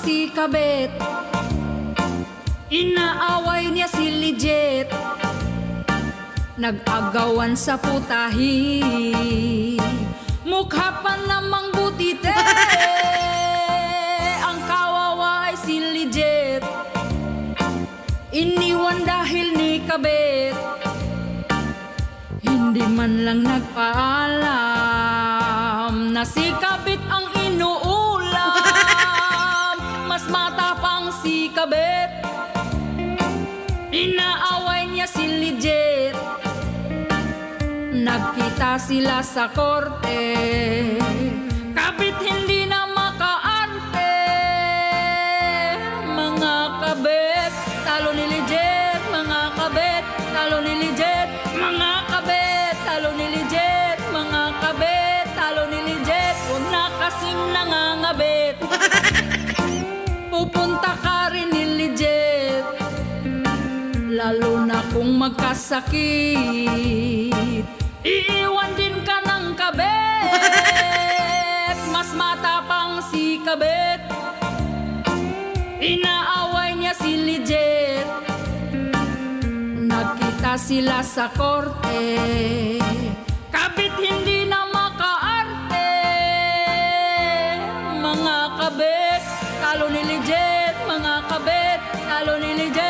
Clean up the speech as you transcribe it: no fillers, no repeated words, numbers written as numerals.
si kabit, inaaway niya si Lijet, nag-agawan sa putahi, mukha pa namang butite. Ang kawawa ay si Lijet, iniwan dahil ni kabit, hindi man lang nagpaalam na si kabit ang inuulam. Mas matapang si kabit, inaaway niya si Lijet, nagkita sila sa korte, kabit hindi na makaarte. Mga kabit, talo ni Lijet. Mga kabit, talo ni Lijet. Mga kabit, talo ni Lijet. Mga kabit, talo ni Lijet. Huwag na kasing nangangabit. Pupunta ka rin ni Lijet, lalo na kung magkasakit, iiwan din ka ng kabit. Mas matapang si kabit, inaaway niya si Lijet, nagkita sila sa korte, kabit hindi na makaarte. Mga kabit, talo ni Lijet. Mga kabit, talo ni Lijet.